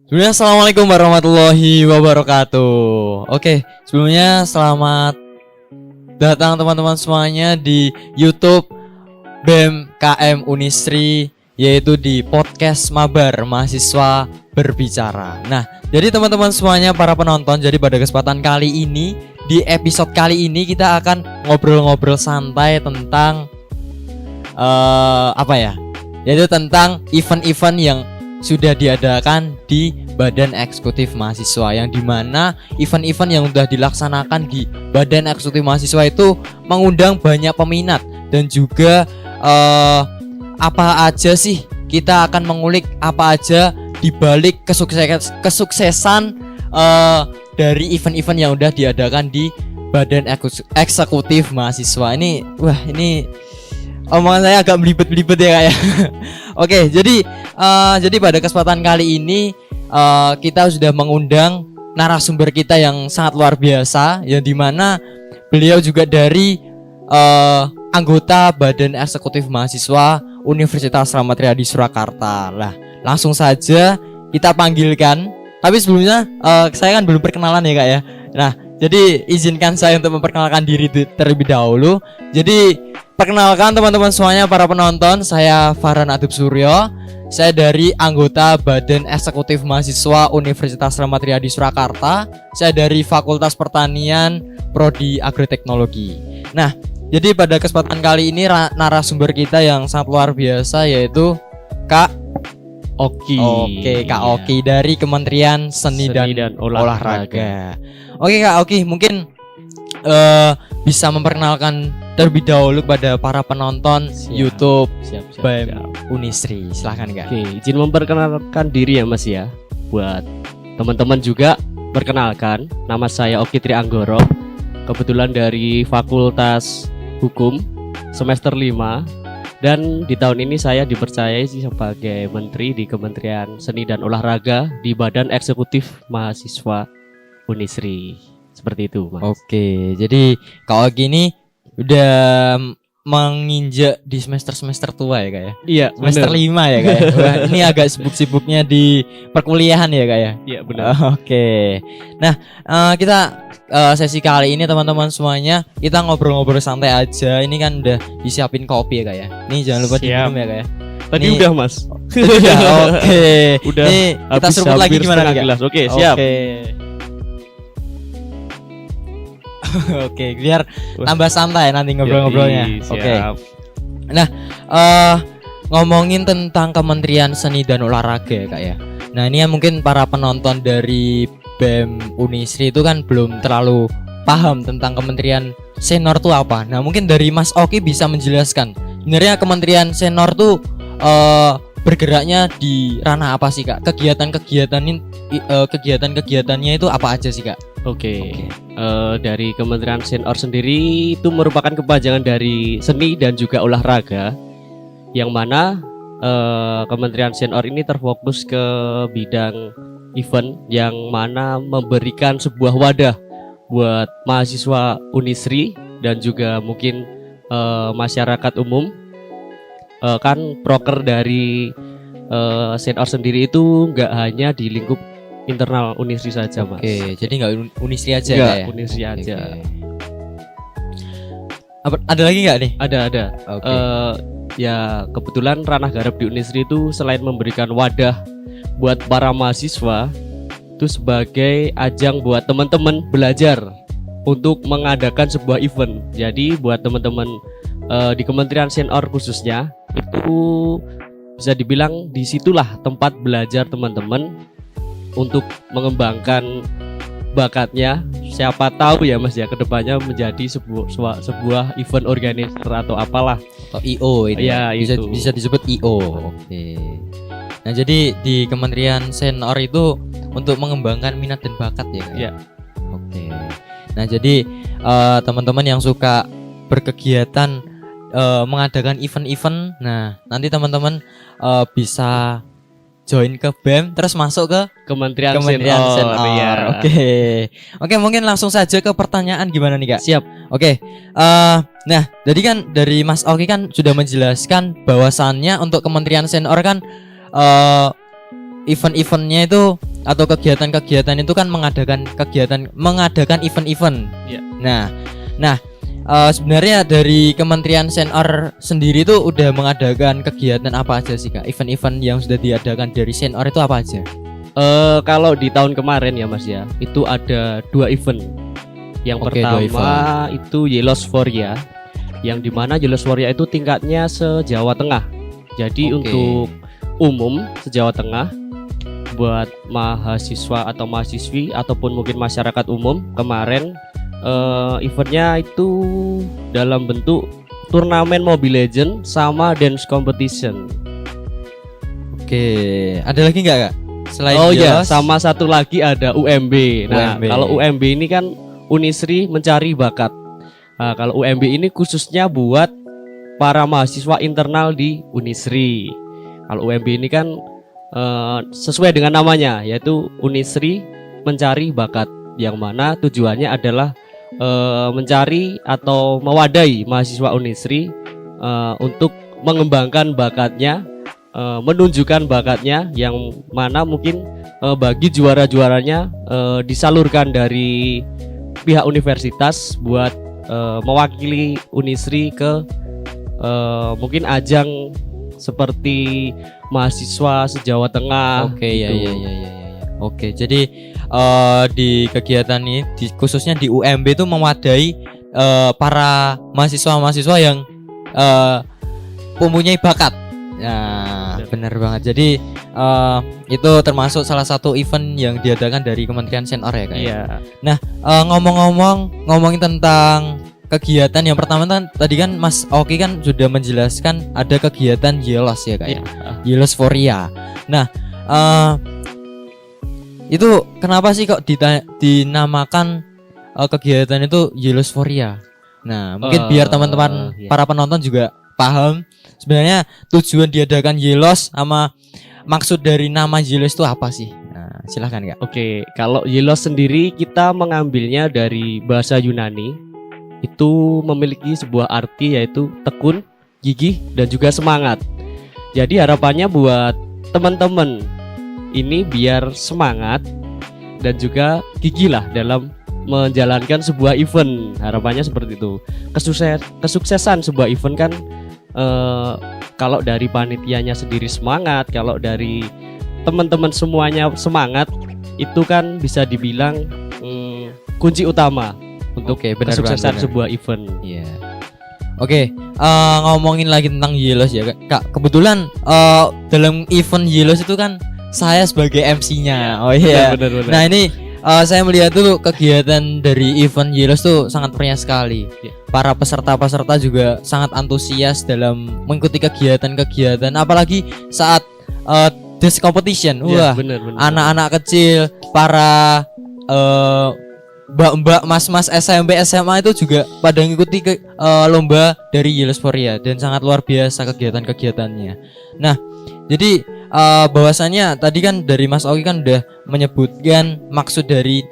Sebelumnya assalamualaikum warahmatullahi wabarakatuh. Oke, sebelumnya selamat datang teman-teman semuanya di YouTube BEM KM Unisri, yaitu di podcast Mabar Mahasiswa Berbicara. Nah, jadi teman-teman semuanya para penonton, jadi pada kesempatan kali ini, di episode kali ini kita akan ngobrol-ngobrol santai tentang yaitu tentang event-event yang sudah diadakan di Badan Eksekutif Mahasiswa, yang dimana event-event yang sudah dilaksanakan di Badan Eksekutif Mahasiswa itu mengundang banyak peminat. Dan juga apa aja sih, kita akan mengulik apa aja dibalik kesuksesan dari event-event yang sudah diadakan di Badan Eksekutif Mahasiswa. Ini omongan saya agak belibet-belibet ya kak ya. Oke, jadi pada kesempatan kali ini kita sudah mengundang narasumber kita yang sangat luar biasa, yang dimana beliau juga dari anggota Badan Eksekutif Mahasiswa Universitas Rahmat Riyadi Surakarta. Lah, langsung saja kita panggilkan. Tapi sebelumnya saya kan belum perkenalan ya kak ya. Nah, jadi izinkan saya untuk memperkenalkan diri terlebih dahulu. Jadi perkenalkan teman-teman semuanya para penonton, saya Farhan Adib Suryo. Saya dari anggota Badan Eksekutif Mahasiswa Universitas Rahmat Riyadi Surakarta. Saya dari Fakultas Pertanian Prodi Agroteknologi. Nah, jadi pada kesempatan kali ini narasumber kita yang sangat luar biasa yaitu Kak Oki. Oke, Kak Oki dari Kementerian Seni dan Olahraga. Oke Kak Oki, mungkin bisa memperkenalkan terlebih dahulu pada para penonton YouTube BEM Unisri. Silahkan Kak. Oke, izin memperkenalkan diri ya Mas ya. Buat teman-teman juga perkenalkan, nama saya Oki Trianggoro. Kebetulan dari Fakultas Hukum semester 5. Dan di tahun ini saya dipercayai sebagai menteri di Kementerian Seni dan Olahraga di Badan Eksekutif Mahasiswa Unisri. Seperti itu Mas. Oke, jadi Kak Oki ini udah menginjak di semester tua ya kak ya? Iya, semester 5 ya kak ya? Wah, ini agak sibuk-sibuknya di perkuliahan ya kak ya? Iya benar. Oke. Nah, kita sesi kali ini teman-teman semuanya kita ngobrol-ngobrol santai aja. Ini kan udah disiapin kopi ya kak ya? Ini jangan lupa diminum ya kak ya? Tadi udah Mas. Udah, oke. Udah. Nih, kita seruput lagi gimana nih kak? Oke, siap. Oke, biar tambah santai nanti ngobrol-ngobrolnya. Oke. Nah, ngomongin tentang Kementerian Seni dan Olahraga ya kak ya. Nah, ini ya mungkin para penonton dari BEM Unisri itu kan belum terlalu paham tentang Kementerian Senior itu apa. Nah, mungkin dari Mas Oki bisa menjelaskan. Sebenarnya Kementerian Senior tuh bergeraknya di ranah apa sih kak? Kegiatannya itu apa aja sih kak? Oke. Dari Kementerian Senior sendiri itu merupakan kepanjangan dari seni dan juga olahraga, yang mana Kementerian Senior ini terfokus ke bidang event, yang mana memberikan sebuah wadah buat mahasiswa Unisri dan juga mungkin masyarakat umum. Kan proker dari Senior sendiri itu nggak hanya di lingkup internal Unisri saja Mas. Oke, jadi nggak Unisri aja ya? Oke. Unisri aja. Ada lagi nggak nih? Ada. Oke. Ya kebetulan ranah garap di Unisri itu selain memberikan wadah buat para mahasiswa, itu sebagai ajang buat teman-teman belajar untuk mengadakan sebuah event. Jadi buat teman-teman di Kementerian Senior khususnya, itu bisa dibilang disitulah tempat belajar teman-teman untuk mengembangkan bakatnya. Siapa tahu ya Mas ya, kedepannya menjadi sebuah event organizer atau apalah, atau IO ini ya, bisa disebut IO. Oke. Nah, jadi di Kementerian Senior itu untuk mengembangkan minat dan bakat ya kak? Ya. Oke. Nah, jadi teman-teman yang suka berkegiatan mengadakan event-event, nah nanti teman-teman bisa join ke BEM terus masuk ke Kementerian Senior. Ya. Oke, mungkin langsung saja ke pertanyaan gimana nih kak? Siap. Oke. Nah, jadi kan dari Mas Oki kan sudah menjelaskan bahwasannya untuk Kementerian Senior kan event-eventnya itu atau kegiatan-kegiatan itu kan mengadakan event-event. Iya. Nah, sebenarnya dari Kementerian Senor sendiri itu udah mengadakan kegiatan apa aja sih Kak? Event-event yang sudah diadakan dari Senor itu apa aja? Kalau di tahun kemarin ya Mas ya, itu ada 2 event. Yang Oke, 2 pertama itu Yellowsforia, yang dimana Yellowsforia itu tingkatnya se-Jawa Tengah. Jadi Oke. untuk umum se-Jawa Tengah, buat mahasiswa atau mahasiswi ataupun mungkin masyarakat umum, kemarin eventnya itu dalam bentuk turnamen Mobile Legends sama dance competition. Oke, ada lagi nggak Kak? Selain Oh ya, Yellows? sama satu lagi ada UMB. Nah, UMB. kalau UMB ini kan Unisri mencari bakat. Nah, kalau UMB ini khususnya buat para mahasiswa internal di Unisri. Kalau UMB ini kan sesuai dengan namanya, yaitu Unisri mencari bakat, yang mana tujuannya adalah mencari atau mewadahi mahasiswa Unisri untuk mengembangkan bakatnya, menunjukkan bakatnya, yang mana mungkin bagi juara-juaranya disalurkan dari pihak universitas buat mewakili Unisri ke mungkin ajang seperti mahasiswa se-Jawa Tengah. Oke, gitu. ya. Oke, jadi di kegiatan ini khususnya di UMB itu mewadahi para mahasiswa-mahasiswa yang mempunyai bakat. Ya, benar banget. Jadi itu termasuk salah satu event yang diadakan dari Kementerian Senor ya Kak. Iya. Ngomongin tentang kegiatan yang pertama kan tadi kan Mas Oki kan sudah menjelaskan ada kegiatan Yellows ya Kak ya. Yellowsforia. Nah, itu kenapa sih kok dinamakan kegiatan itu Yellowsforia? Nah, mungkin biar teman-teman iya. para penonton juga paham sebenarnya tujuan diadakan Yellows sama maksud dari nama Yellows itu apa sih? Nah, silahkan Kak. Oke, kalau Yellows sendiri kita mengambilnya dari bahasa Yunani. Itu memiliki sebuah arti yaitu tekun, gigih, dan juga semangat. Jadi harapannya buat teman-teman ini biar semangat dan juga gigih lah dalam menjalankan sebuah event. Harapannya seperti itu. Kesuksesan sebuah event kan kalau dari panitianya sendiri semangat, kalau dari teman-teman semuanya semangat, itu kan bisa dibilang kunci utama untuk Oke, benar kesuksesan banget. sebuah event. Iya. Oke, ngomongin lagi tentang Yellows ya Kak. Kebetulan dalam event Yellows itu kan saya sebagai MC-nya. Oh iya. Benar. Nah ini saya melihat tuh kegiatan dari event Yellows tuh sangat meriah sekali. Iya. Para peserta-peserta juga sangat antusias dalam mengikuti kegiatan-kegiatan. Apalagi saat dance competition. Iya, Wah, benar. anak-anak kecil, para mbak-mbak, mas-mas SMP, SMA itu juga pada ngikuti lomba dari Yellowsforia dan sangat luar biasa kegiatan-kegiatannya. Nah, jadi bahwasannya tadi kan dari Mas Oki kan udah menyebutkan maksud dari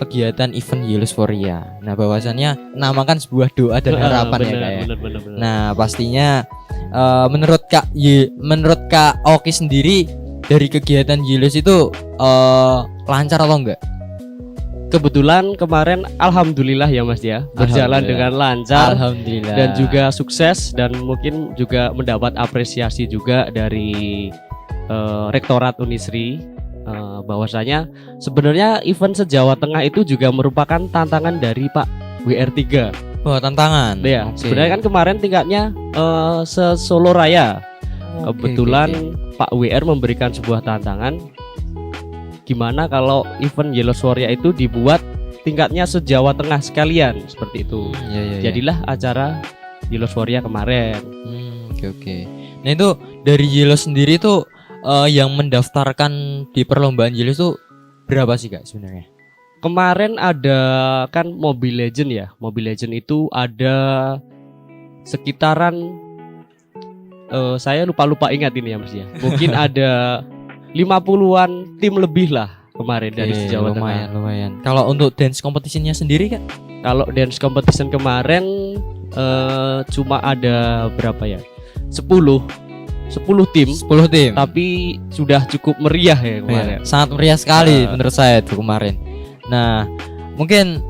kegiatan event Yellowsforia. Nah, bahwasannya namakan sebuah doa dan harapan ya Kak ya. Benar. Nah, pastinya menurut Kak Oki sendiri dari kegiatan Yellows itu lancar atau enggak? Kebetulan kemarin alhamdulillah ya Mas ya, berjalan Alhamdulillah. dengan lancar Alhamdulillah. dan juga sukses, dan mungkin juga mendapat apresiasi juga dari Rektorat Unisri, bahwasanya sebenarnya event se-Jawa Tengah itu juga merupakan tantangan dari Pak WR3. Wah, tantangan. Ya, Oke. sebenarnya kan kemarin tingkatnya se-Solo Raya. Kebetulan Pak WR memberikan sebuah tantangan, gimana kalau event Yellowsforia itu dibuat tingkatnya se-Jawa Tengah sekalian, seperti itu. Iya. Jadilah acara Yellowsforia kemarin. Oke. Nah, itu dari Yellows sendiri tuh yang mendaftarkan di perlombaan Yellows tuh berapa sih Kak sebenarnya? Kemarin ada kan Mobile Legend ya. Mobile Legend itu ada sekitaran saya lupa ingat ini ya Mas ya. Mungkin ada 50-an tim lebih lah kemarin dari Jawa Tengah. Lumayan. Kalau untuk dance competitionnya sendiri Kak? Kalau dance competition kemarin cuma ada berapa ya? 10 10 tim, 10 tim. tapi sudah cukup meriah ya kemarin. Iya, sangat meriah sekali menurut saya itu kemarin. Nah, mungkin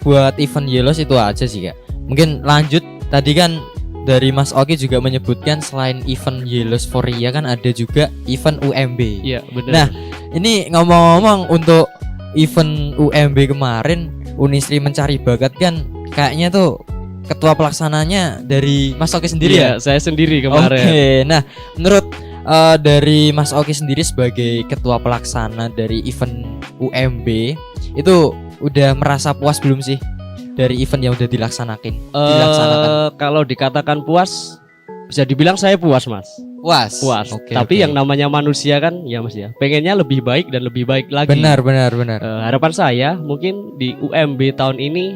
buat event Yelos itu aja sih Kak. Mungkin lanjut, tadi kan dari Mas Oki juga menyebutkan selain event Yelos Foria kan ada juga event UMB. Iya, benar. Nah, ini ngomong-ngomong untuk event UMB kemarin Unisri Mencari Bakat kan kayaknya tuh ketua pelaksananya dari Mas Oki sendiri iya, ya? saya sendiri kemarin. Oke, nah menurut dari Mas Oki sendiri sebagai ketua pelaksana dari event UMB itu udah merasa puas belum sih dari event yang udah dilaksanakan? Kalau dikatakan puas, bisa dibilang saya puas, Mas. Puas. Oke, tapi yang namanya manusia kan ya Mas ya, pengennya lebih baik dan lebih baik lagi. Benar. Harapan saya mungkin di UMB tahun ini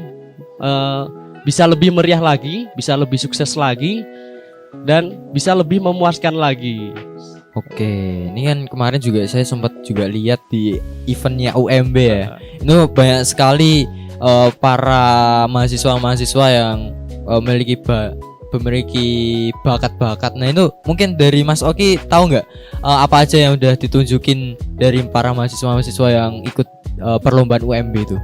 bisa lebih meriah lagi, bisa lebih sukses lagi, dan bisa lebih memuaskan lagi. Oke, ini kan kemarin juga saya sempat juga lihat di eventnya UMB ya. Itu banyak sekali para mahasiswa yang memiliki bakat-bakat. Nah itu mungkin dari Mas Oki tahu nggak apa aja yang udah ditunjukin dari para mahasiswa yang ikut perlombaan UMB itu?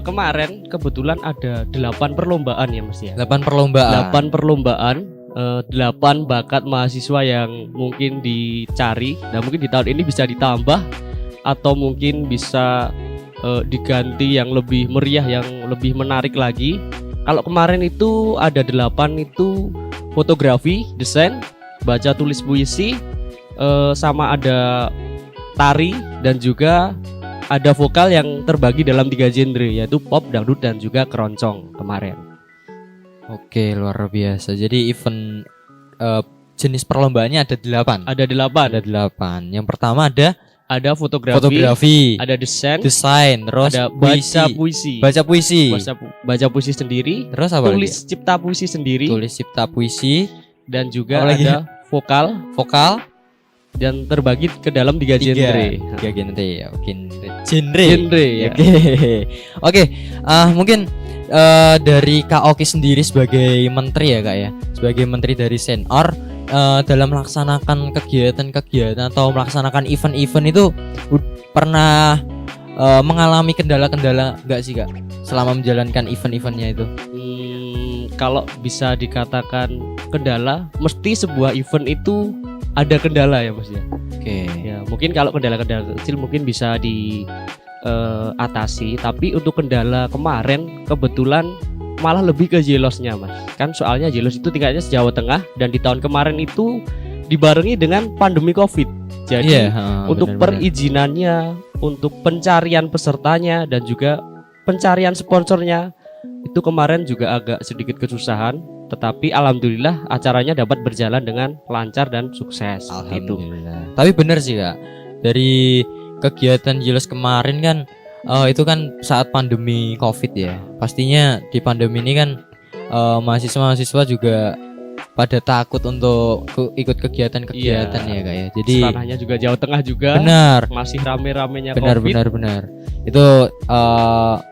Kemarin kebetulan ada 8 perlombaan ya Mas ya. 8 perlombaan. 8 perlombaan, 8 bakat mahasiswa yang mungkin dicari. Dan mungkin di tahun ini bisa ditambah atau mungkin bisa diganti yang lebih meriah, yang lebih menarik lagi. Kalau kemarin itu ada 8 itu fotografi, desain, baca tulis puisi, sama ada tari dan juga ada vokal yang terbagi dalam 3 genre, yaitu pop, dangdut, dan juga keroncong kemarin. Oke, luar biasa. Jadi event jenis perlombaannya ada 8. Ada 8. Ada 8. Yang pertama ada fotografi, ada desain, terus ada puisi. Baca puisi sendiri, terus apa tulis lagi? cipta puisi sendiri, Tulis cipta puisi, dan juga apa lagi? ada vokal, dan terbagi ke dalam 3 genre. 3 genre ya. Genre Ya. Oke, mungkin dari Kak Oki sendiri sebagai menteri ya Kak ya, sebagai menteri dari Senor, dalam melaksanakan kegiatan atau melaksanakan event-event itu pernah mengalami kendala-kendala nggak sih Kak selama menjalankan event-eventnya itu? Kalau bisa dikatakan kendala, mesti sebuah event itu ada kendala ya Mas ya. Oke. Ya, mungkin kalau kendala-kendala kecil mungkin bisa diatasi, tapi untuk kendala kemarin kebetulan malah lebih ke Jelosnya Mas. Kan soalnya Jelos itu tingkatnya se-Jawa Tengah dan di tahun kemarin itu dibarengi dengan pandemi Covid. Jadi untuk perizinannya, untuk pencarian pesertanya dan juga pencarian sponsornya itu kemarin juga agak sedikit kesusahan, tetapi alhamdulillah acaranya dapat berjalan dengan lancar dan sukses. Alhamdulillah. Tapi benar sih Kak, dari kegiatan Jelos kemarin kan itu kan saat pandemi Covid ya. Pastinya di pandemi ini kan mahasiswa juga pada takut untuk ikut kegiatan-kegiatan ya Kak ya. Jadi ranahnya juga Jawa Tengah juga. Benar. Masih rame-ramenya Covid. Benar. Itu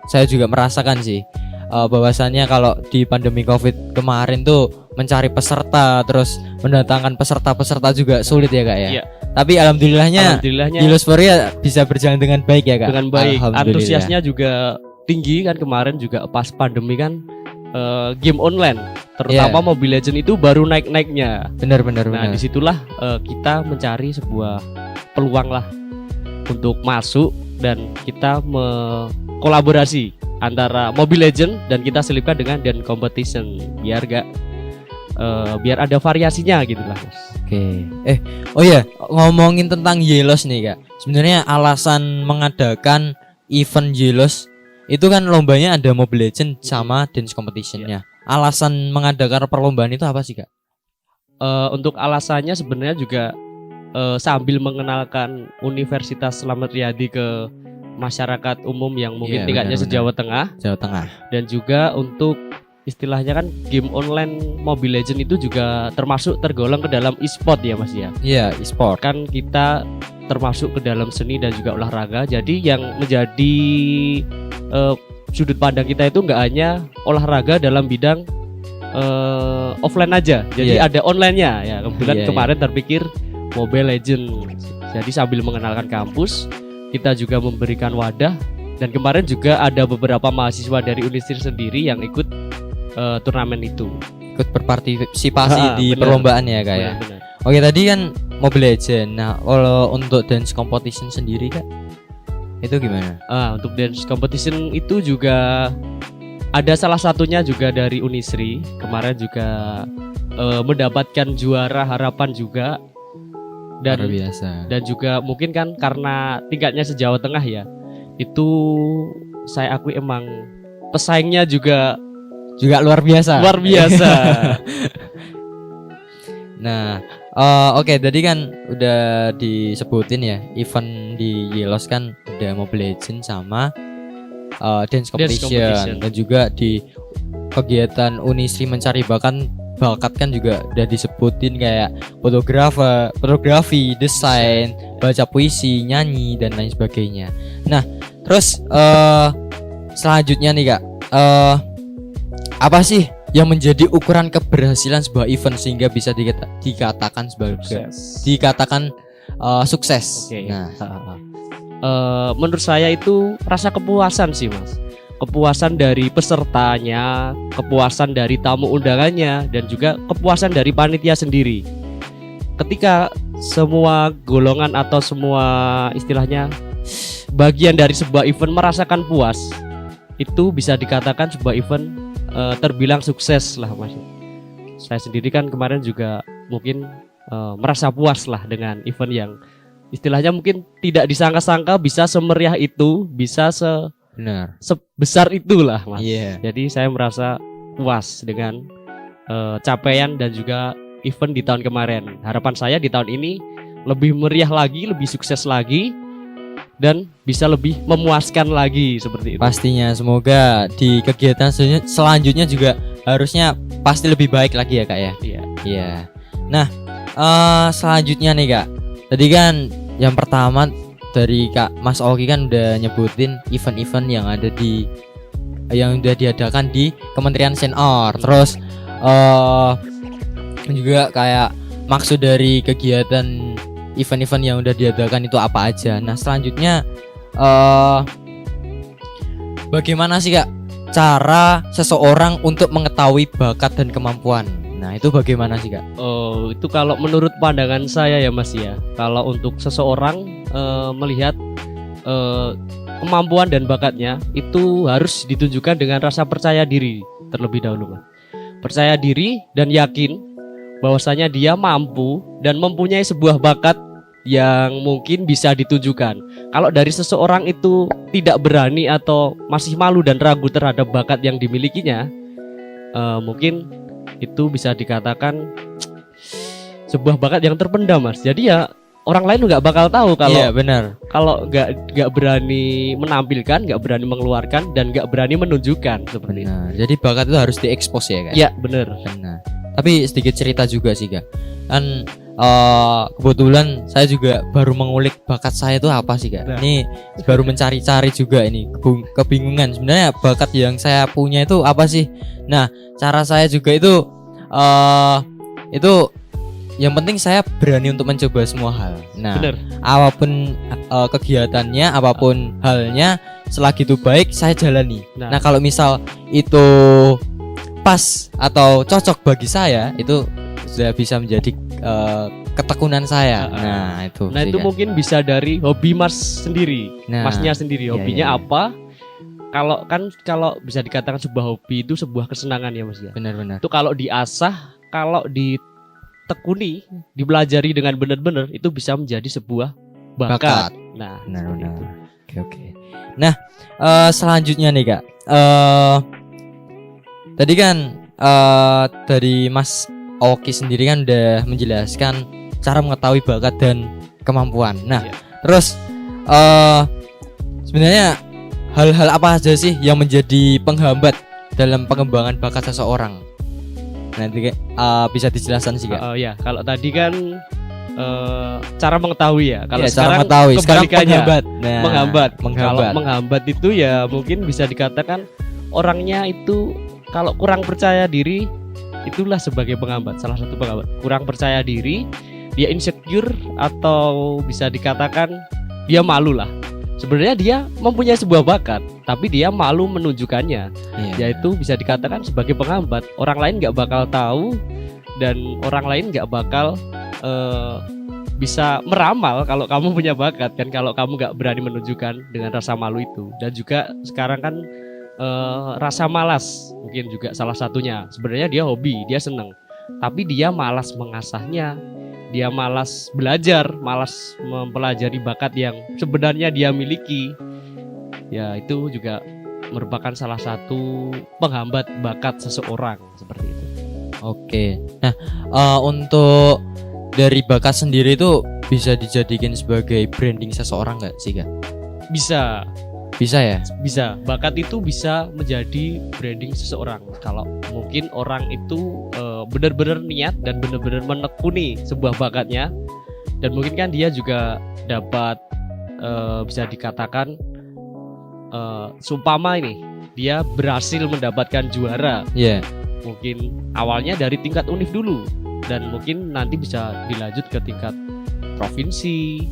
saya juga merasakan sih. Bahwasannya kalau di pandemi Covid kemarin tuh mencari peserta terus mendatangkan peserta juga sulit ya Kak ya. Iya. Tapi alhamdulillahnya Jelos Foria bisa berjalan dengan baik ya Kak. Dengan baik. Antusiasnya juga tinggi kan kemarin juga pas pandemi kan game online terutama Mobile Legends itu baru naik-naiknya. Benar. Nah, disitulah kita mencari sebuah peluang lah untuk masuk dan kita kolaborasi antara Mobile Legends dan kita selipkan dengan Dan Competition biar ada variasinya gitu lah Mas. Oke. Oh ya, ngomongin tentang Jelos nih Kak. Sebenarnya alasan mengadakan event Jelos itu kan lombanya ada Mobile Legends sama Dance Competition-nya. Alasan mengadakan perlombaan itu apa sih Kak? Untuk alasannya sebenarnya juga sambil mengenalkan Universitas Slamet Riyadi ke masyarakat umum yang mungkin tingkatnya se-Jawa Tengah. Dan juga untuk istilahnya kan game online Mobile Legends itu juga termasuk tergolong ke dalam e-sport ya Mas ya. Iya, e-sport. Kan kita termasuk ke dalam seni dan juga olahraga. Jadi yang menjadi sudut pandang kita itu nggak hanya olahraga dalam bidang offline aja. Jadi Iya. ada online-nya ya. Kebetulan Iya, kemarin terpikir Mobile Legend. Jadi sambil mengenalkan kampus, kita juga memberikan wadah, dan kemarin juga ada beberapa mahasiswa dari Unisri sendiri yang ikut turnamen itu. Ikut berpartisipasi di bener. perlombaan ya Kak ya. Benar-benar. Oke, tadi kan Mobile Legend. Nah, kalau untuk dance competition sendiri Kak, itu gimana? Untuk dance competition itu juga ada salah satunya juga dari Unisri. Kemarin juga mendapatkan juara harapan juga. Luar biasa. Dan juga mungkin kan karena tingkatnya se-Jawa Tengah ya, itu saya akui emang pesaingnya juga Luar biasa. luar biasa. Nah, oke, tadi kan udah disebutin ya, event di Yelos kan udah Mobile Legend sama dance competition. competition. Dan juga di kegiatan Unisri mencari bakat kan juga udah disebutin kayak fotografi, desain, baca puisi, nyanyi dan lain sebagainya. Nah, terus selanjutnya nih Kak, apa sih yang menjadi ukuran keberhasilan sebuah event sehingga bisa dikatakan sebagai sukses? Oke. Nah, Menurut saya itu rasa kepuasan sih Mas. Kepuasan dari pesertanya, kepuasan dari tamu undangannya, dan juga kepuasan dari panitia sendiri. Ketika semua golongan atau semua istilahnya bagian dari sebuah event merasakan puas, itu bisa dikatakan sebuah event terbilang sukses lah Mas. Saya sendiri kan kemarin juga mungkin merasa puas lah dengan event yang istilahnya mungkin tidak disangka-sangka bisa semeriah itu, bisa benar. sebesar itulah Mas. Iya. Jadi saya merasa puas dengan capaian dan juga event di tahun kemarin. Harapan saya di tahun ini lebih meriah lagi, lebih sukses lagi, dan bisa lebih memuaskan lagi seperti itu. Pastinya, semoga di kegiatan selanjutnya juga harusnya pasti lebih baik lagi ya Kak ya. Iya. Iya. Nah, selanjutnya nih Kak. Tadi kan yang pertama dari Kak Mas Oki kan udah nyebutin event-event yang udah diadakan di Kementerian Senor. Terus juga kayak maksud dari kegiatan event-event yang udah diadakan itu apa aja. Nah, selanjutnya bagaimana sih Kak cara seseorang untuk mengetahui bakat dan kemampuan? Nah, itu bagaimana sih Kak? Oh, itu kalau menurut pandangan saya ya Mas ya. Kalau untuk seseorang melihat kemampuan dan bakatnya itu harus ditunjukkan dengan rasa percaya diri terlebih dahulu Mas. Percaya diri dan yakin bahwasanya dia mampu dan mempunyai sebuah bakat yang mungkin bisa ditunjukkan. Kalau dari seseorang itu tidak berani atau masih malu dan ragu terhadap bakat yang dimilikinya, mungkin itu bisa dikatakan sebuah bakat yang terpendam Mas. Jadi ya orang lain nggak bakal tahu kalau Iya, benar. kalau nggak berani menampilkan, nggak berani mengeluarkan, dan nggak berani menunjukkan seperti itu. Benar. Jadi bakat itu harus diekspos ya Kak? Ya benar. Benar. Tapi sedikit cerita juga sih Kak. Kan kebetulan saya juga baru mengulik bakat saya itu apa sih Kak. Nah. Ini baru mencari-cari juga ini, kebingungan sebenarnya bakat yang saya punya itu apa sih. Nah, cara saya juga itu yang penting saya berani untuk mencoba semua hal. Nah, Benar. apapun kegiatannya, apapun halnya, selagi itu baik saya jalani. Nah. Nah, kalau misal itu pas atau cocok bagi saya, itu sudah bisa menjadi ketekunan saya. Nah, itu. Nah sih, itu Kak. mungkin bisa dari hobi Mas sendiri. Nah, Masnya sendiri iya, hobinya iya. apa? Kalau bisa dikatakan sebuah hobi itu sebuah kesenangan ya Mas ya. Benar-benar. Itu kalau diasah, kalau ditekuni, dipelajari dengan benar-benar, itu bisa menjadi sebuah bakat. Nah, Benar-benar. seperti itu. Oke. Nah, selanjutnya nih Kak. Tadi kan dari Mas Oki sendiri kan udah menjelaskan cara mengetahui bakat dan kemampuan. Nah, Iya. terus sebenarnya hal-hal apa aja sih yang menjadi penghambat dalam pengembangan bakat seseorang? Nanti bisa dijelaskan sih Kak. Ya, kalau tadi kan cara mengetahui ya. Kalau Iya, cara sekarang mengetahui. Sekarang kebalikannya. penghambat. Nah, Menghambat. Kalau menghambat. menghambat itu ya mungkin bisa dikatakan orangnya itu kalau kurang percaya diri itulah sebagai penghambat, salah satu penghambat. Kurang percaya diri, dia insecure, atau bisa dikatakan dia malu lah. Sebenarnya dia mempunyai sebuah bakat, tapi dia malu menunjukkannya. Yaitu bisa dikatakan sebagai penghambat. Orang lain nggak bakal tahu, dan orang lain nggak bakal bisa meramal kalau kamu punya bakat kan, kalau kamu nggak berani menunjukkan dengan rasa malu itu. Dan juga sekarang kan rasa malas mungkin juga salah satunya. Sebenarnya dia hobi, dia seneng, tapi dia malas mengasahnya. Dia malas belajar, malas mempelajari bakat yang sebenarnya dia miliki. Ya, itu juga merupakan salah satu penghambat bakat seseorang seperti itu. Oke. Nah, untuk dari bakat sendiri itu bisa dijadikan sebagai branding seseorang nggak sih, Kak? Bisa. Bisa ya? Bisa. Bakat itu bisa menjadi branding seseorang. Kalau mungkin orang itu benar-benar niat dan benar-benar menekuni sebuah bakatnya, dan mungkin kan dia juga dapat bisa dikatakan seumpama ini dia berhasil mendapatkan juara. Iya. Mungkin awalnya dari tingkat univ dulu, dan mungkin nanti bisa dilanjut ke tingkat provinsi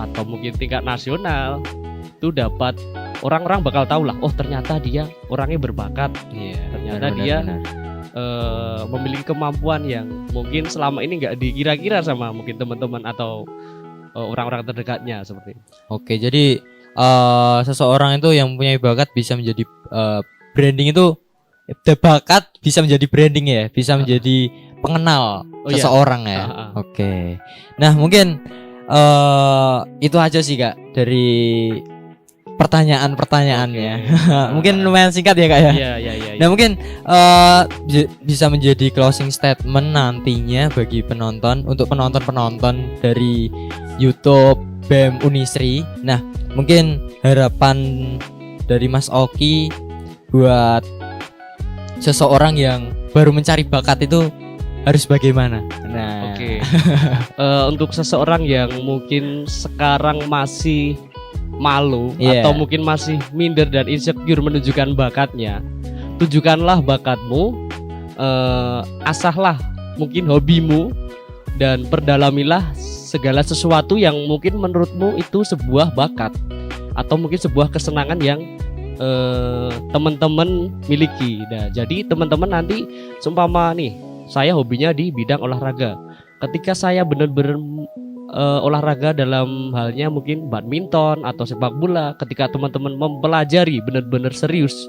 atau mungkin tingkat nasional. Itu dapat, orang-orang bakal tahu lah, oh ternyata dia orangnya berbakat. Ternyata dia memiliki kemampuan yang mungkin selama ini nggak dikira-kira sama mungkin teman-teman atau orang-orang terdekatnya seperti itu. Oke, jadi seseorang itu yang mempunyai bakat bisa menjadi branding itu, bakat bisa menjadi branding ya, bisa menjadi pengenal seseorang ya. Oke. Nah, mungkin itu aja sih Kak dari pertanyaan-pertanyaannya. Mungkin lumayan singkat ya Kak ya. Iya. Nah, mungkin bisa menjadi closing statement nantinya bagi penonton, untuk penonton dari YouTube BEM Unisri. Nah, mungkin harapan dari Mas Oki buat seseorang yang baru mencari bakat itu harus bagaimana? Nah, oke. Untuk seseorang yang mungkin sekarang masih malu atau mungkin masih minder dan insecure menunjukkan bakatnya, tunjukkanlah bakatmu, asahlah mungkin hobimu, dan perdalamilah segala sesuatu yang mungkin menurutmu itu sebuah bakat atau mungkin sebuah kesenangan yang teman-teman miliki. Nah, jadi teman-teman nanti seumpama nih, saya hobinya di bidang olahraga. Ketika saya benar-benar olahraga dalam halnya mungkin badminton atau sepak bola, ketika teman-teman mempelajari benar-benar serius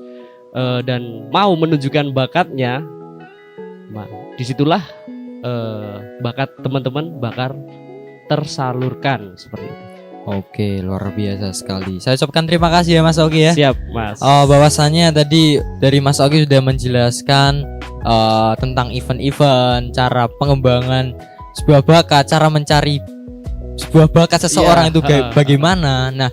dan mau menunjukkan bakatnya, disitulah bakat teman-teman bakal tersalurkan seperti itu. Oke, luar biasa sekali. Saya ucapkan terima kasih ya Mas Oki ya. Siap, Mas. Bahwasannya tadi dari Mas Oki sudah menjelaskan tentang event-event, cara pengembangan sebuah bakat, cara mencari sebuah bakat seseorang itu bagaimana. Nah,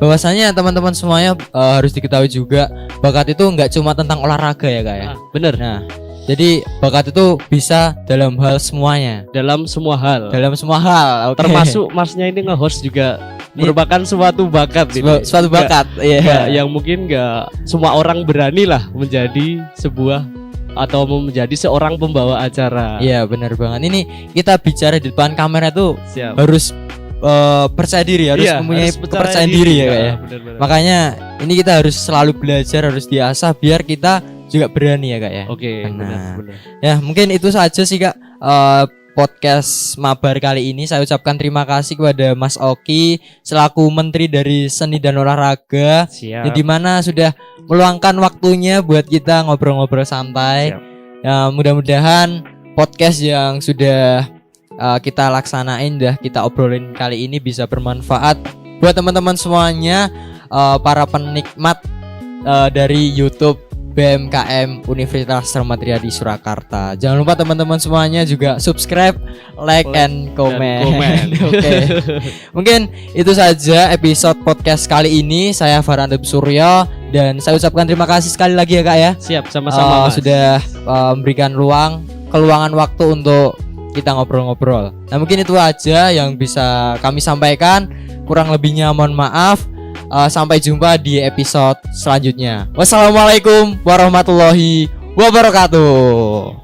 bahwasanya teman-teman semuanya harus diketahui juga, bakat itu nggak cuma tentang olahraga ya Kak ya. Bener. Nah, jadi bakat itu bisa dalam hal semuanya. Dalam semua hal. Okay. Termasuk Masnya ini nge-host juga merupakan suatu bakat. Suatu bakat. Yang mungkin nggak semua orang berani lah menjadi sebuah atau menjadi seorang pembawa acara. Iya, benar banget. Ini kita bicara di depan kamera tuh harus percaya diri, harus mempunyai kepercayaan diri ya Kak ya. Bener. Makanya ini kita harus selalu belajar, harus diasah biar kita juga berani ya Kak ya. Oke, benar. Benar. Ya, mungkin itu saja sih Kak podcast Mabar kali ini. Saya ucapkan terima kasih kepada Mas Oki selaku Menteri dari Seni dan Olahraga. Siap. Di mana sudah meluangkan waktunya buat kita ngobrol-ngobrol santai. Siap. Ya, mudah-mudahan podcast yang sudah kita laksanain, kita obrolin kali ini bisa bermanfaat buat teman-teman semuanya, para penikmat dari YouTube BMKM Universitas Rahmat Riyadi Surakarta. Jangan lupa teman-teman semuanya juga subscribe, like and comment. Oke. Mungkin itu saja episode podcast kali ini. Saya Farhan Suryo dan saya ucapkan terima kasih sekali lagi ya Kak ya. Siap, sama-sama Mas. Sudah memberikan keluangan waktu untuk kita ngobrol-ngobrol. Nah, mungkin itu aja yang bisa kami sampaikan. Kurang lebihnya mohon maaf. Sampai jumpa di episode selanjutnya. Wassalamualaikum warahmatullahi wabarakatuh.